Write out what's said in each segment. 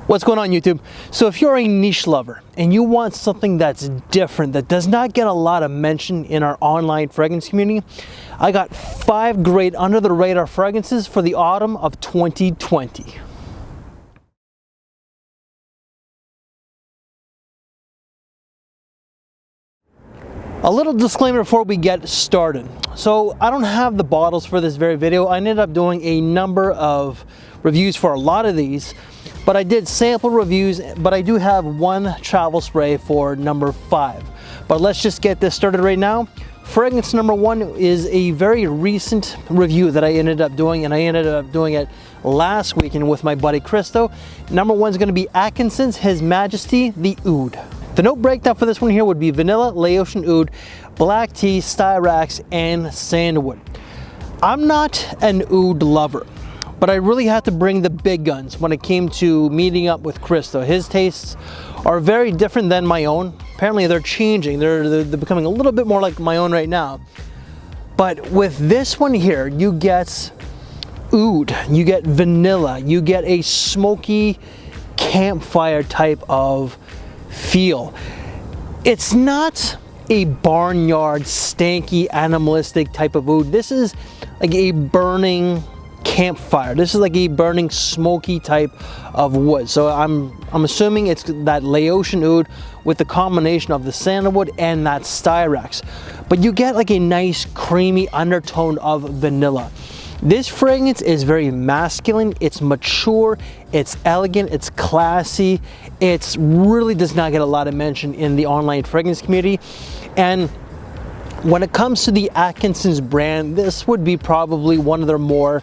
What's going on, YouTube? So if you're a niche lover and you want something that's different, that does not get a lot of mention in our online fragrance community, I got 5 great under the radar fragrances for the autumn of 2020. A little disclaimer before we get started. So I don't have the bottles for this very video. I ended up doing a number of reviews for a lot of these, but I did sample reviews, but I do have one travel spray for number 5. But let's just get this started right now. Fragrance number 1 is a very recent review that I ended up doing, and I ended up doing it last weekend with my buddy Christo. Number 1 is going to be Atkinsons, His Majesty, the Oud. The note breakdown for this one here would be vanilla, Laotian oud, black tea, styrax, and sandalwood. I'm not an oud lover, but I really had to bring the big guns when it came to meeting up with Christo. His tastes are very different than my own. Apparently they're changing. They're becoming a little bit more like my own right now. But with this one here, you get oud, you get vanilla, you get a smoky campfire type of feel. It's not a barnyard, stanky, animalistic type of oud. This is like a burning campfire. This is like a burning, smoky type of wood. So I'm assuming it's that Laotian oud with the combination of the sandalwood and that styrax. But you get like a nice creamy undertone of vanilla. This fragrance is very masculine, it's mature, it's elegant, it's classy. It really does not get a lot of mention in the online fragrance community. And when it comes to the Atkinsons brand, this would be probably one of their more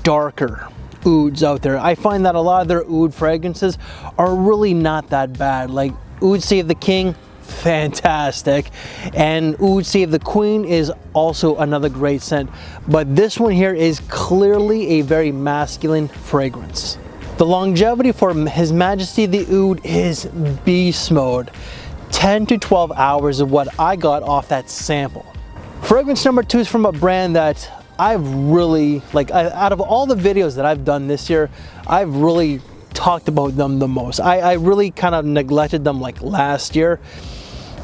darker ouds out there. I find that a lot of their oud fragrances are really not that bad. Like Oud Save the King, fantastic, and Oud Save the Queen is also another great scent, but this one here is clearly a very masculine fragrance. The longevity for His Majesty the Oud is beast mode. 10 to 12 hours of what I got off that sample. Fragrance number 2 is from a brand that I've really, out of all the videos that I've done this year, I've really talked about them the most. I really kind of neglected them like last year.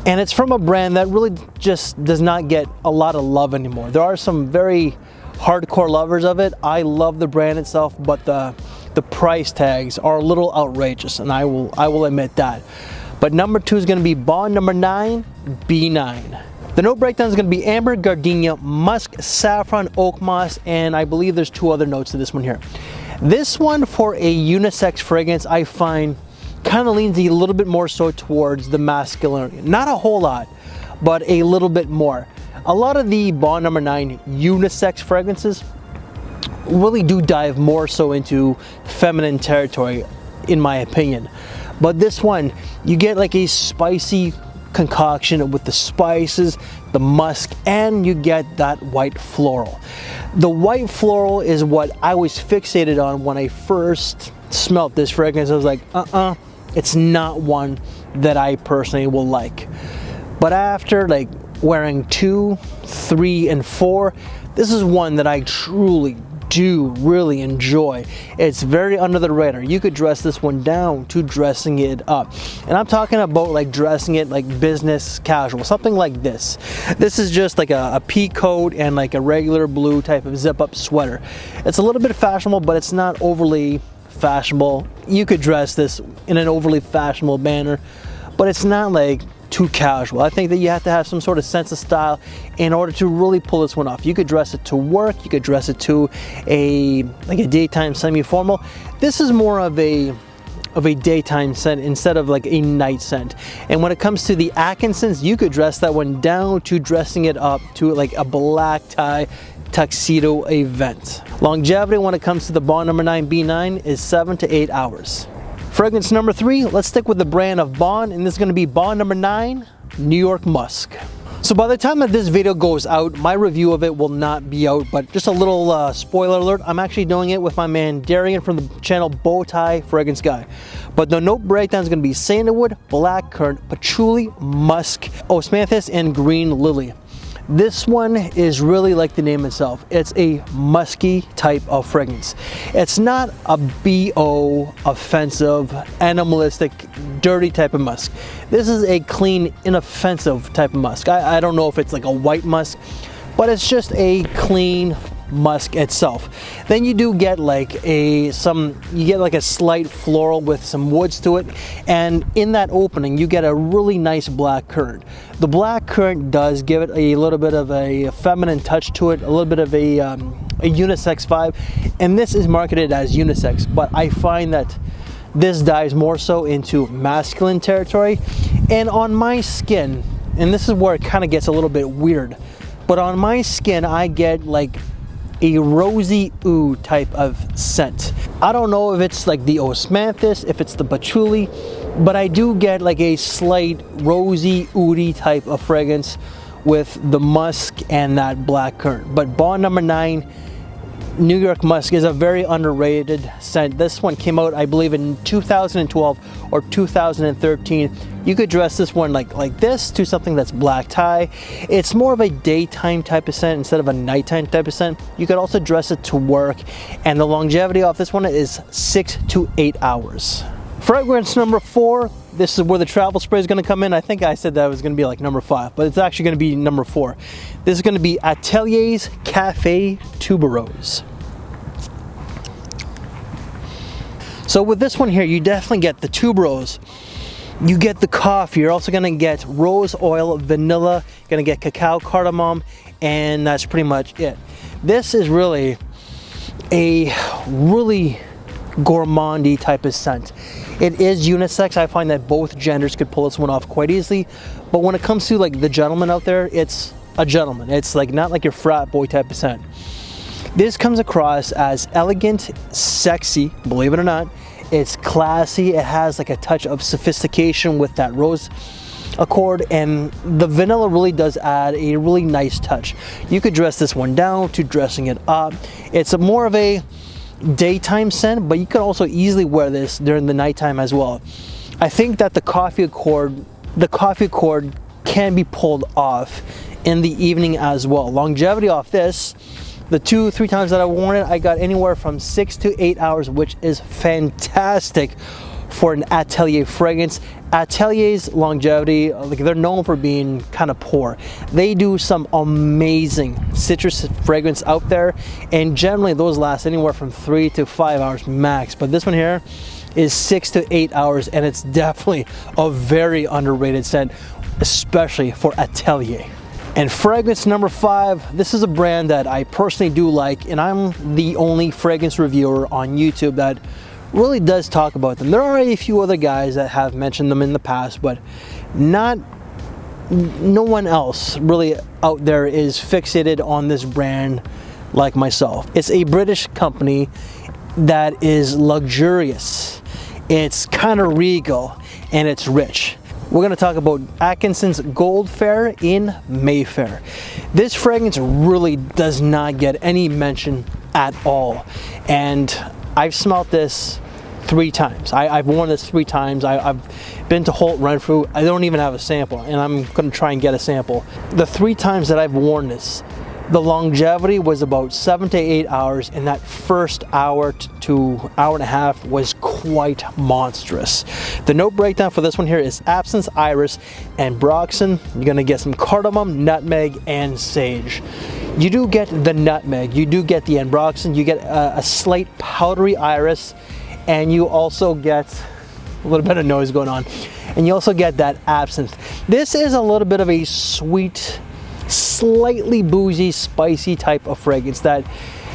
And it's from a brand that really just does not get a lot of love anymore. There are some very hardcore lovers of it. I love the brand itself, but the price tags are a little outrageous, and I will admit that. But number 2 is going to be Bond number 9, B9. The note breakdown is going to be amber, gardenia, musk, saffron, oak moss, and I believe there's 2 other notes to this one here. This one, for a unisex fragrance, I find kind of leans a little bit more so towards the masculinity. Not a whole lot, but a little bit more. A lot of the Bond number 9 unisex fragrances really do dive more so into feminine territory, in my opinion. But this one, you get like a spicy concoction with the spices, the musk, and you get that white floral. The white floral is what I was fixated on when I first smelled this fragrance. I was like, it's not one that I personally will like. But after like wearing 2, 3, and 4, this is one that I truly do really enjoy. It's very under the radar. You could dress this one down to dressing it up, and I'm talking about like dressing it like business casual, something like this. This is just like a pea coat and like a regular blue type of zip up sweater. It's a little bit fashionable, but it's not overly fashionable. You could dress this in an overly fashionable manner, but it's not like too casual. I think that you have to have some sort of sense of style in order to really pull this one off. You could dress it to work, you could dress it to a daytime semi-formal. This is more of a daytime scent instead of like a night scent. And when it comes to the Atkinsons, you could dress that one down to dressing it up to like a black tie tuxedo event. Longevity when it comes to the Bond number 9 B9 is 7 to 8 hours. Fragrance number 3, let's stick with the brand of Bond, and this is going to be Bond number 9, New York Musk. So by the time that this video goes out, my review of it will not be out, but just a little spoiler alert, I'm actually doing it with my man Darian from the channel Bowtie Fragrance Guy. But the note breakdown is going to be sandalwood, black currant, patchouli, musk, osmanthus, and green lily. This one is really like the name itself. It's a musky type of fragrance. It's not a BO, offensive, animalistic, dirty type of musk. This is a clean, inoffensive type of musk. I don't know if it's like a white musk, but it's just a clean musk itself. Then you do get like a slight floral with some woods to it, and in that opening you get a really nice black currant. The black currant does give it a little bit of a feminine touch to it, a little bit of a unisex vibe, and this is marketed as unisex, but I find that this dives more so into masculine territory. And on my skin, and this is where it kind of gets a little bit weird, but on my skin I get like a rosy oud type of scent. I don't know if it's like the osmanthus, if it's the patchouli, but I do get like a slight rosy oudy type of fragrance with the musk and that black currant. But Bond number 9 New York Musk is a very underrated scent. This one came out, I believe, in 2012 or 2013. You could dress this one like this to something that's black tie. It's more of a daytime type of scent instead of a nighttime type of scent. You could also dress it to work, and the longevity of this one is 6 to 8 hours. Fragrance number 4. This is where the travel spray is going to come in. I think I said that was going to be like number 5, but it's actually going to be number 4. This is going to be Atelier's Cafe Tuberosa. So with this one here, you definitely get the tuberose. You get the coffee. You're also going to get rose oil, vanilla. You're going to get cacao, cardamom, and that's pretty much it. This is really a really gourmandy type of scent. It is unisex. I find that both genders could pull this one off quite easily, but when it comes to like the gentleman out there, it's a gentleman. It's like not like your frat boy type of scent. This comes across as elegant, sexy, believe it or not. It's classy. It has like a touch of sophistication with that rose accord, and the vanilla really does add a really nice touch. You could dress this one down to dressing it up. It's a more of a daytime scent, but you could also easily wear this during the nighttime as well. I think that the coffee accord can be pulled off in the evening as well. Longevity off this, the 2-3 times that I worn it, I got anywhere from 6 to 8 hours, which is fantastic for an Atelier fragrance. Atelier's longevity, like, they're known for being kind of poor. They do some amazing citrus fragrance out there, and generally those last anywhere from 3 to 5 hours max. But this one here is 6 to 8 hours, and it's definitely a very underrated scent, especially for Atelier. And fragrance number 5, this is a brand that I personally do like, and I'm the only fragrance reviewer on YouTube that really does talk about them. There are a few other guys that have mentioned them in the past, but no one else really out there is fixated on this brand like myself. It's a British company that is luxurious, it's kind of regal, and it's rich. We're going to talk about Atkinsons Gold Fair in Mayfair. This fragrance really does not get any mention at all, and I've smelled this 3 times. I've worn this 3 times. I've been to Holt Renfrew. I don't even have a sample, and I'm going to try and get a sample. The 3 times that I've worn this, the longevity was about 7 to 8 hours, and that first hour to hour and a half was quite monstrous. The note breakdown for this one here is absinthe, iris, and ambroxan. You're going to get some cardamom, nutmeg, and sage. You do get the nutmeg, you do get the ambroxan, you get a slight powdery iris, and you also get a little bit of noise going on, and you also get that absinthe. This is a little bit of a sweet, slightly boozy, spicy type of fragrance that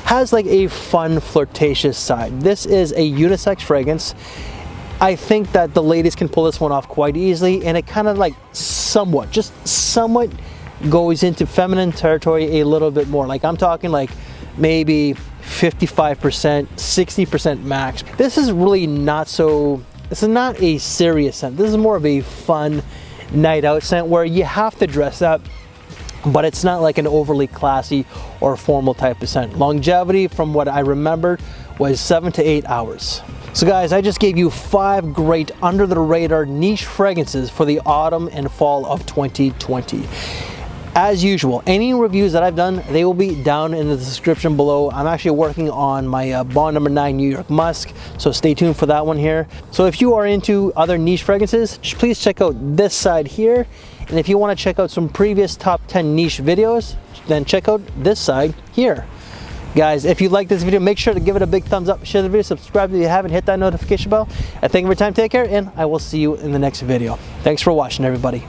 has like a fun, flirtatious side. This is a unisex fragrance. I think that the ladies can pull this one off quite easily, and it kind of like somewhat goes into feminine territory a little bit more. Like, I'm talking like maybe 55%, 60% max. This is really not so, this is not a serious scent. This is more of a fun night out scent where you have to dress up, but it's not like an overly classy or formal type of scent. Longevity, from what I remembered, was 7 to 8 hours. So guys, I just gave you 5 great under the radar niche fragrances for the autumn and fall of 2020. As usual, any reviews that I've done, they will be down in the description below. I'm actually working on my Bond number 9 New York Musk, so stay tuned for that one here. So if you are into other niche fragrances, please check out this side here. And if you want to check out some previous top 10 niche videos, then check out this side here. Guys, if you like this video, make sure to give it a big thumbs up, share the video, subscribe if you haven't, hit that notification bell. And thank you for your time, take care, and I will see you in the next video. Thanks for watching, everybody.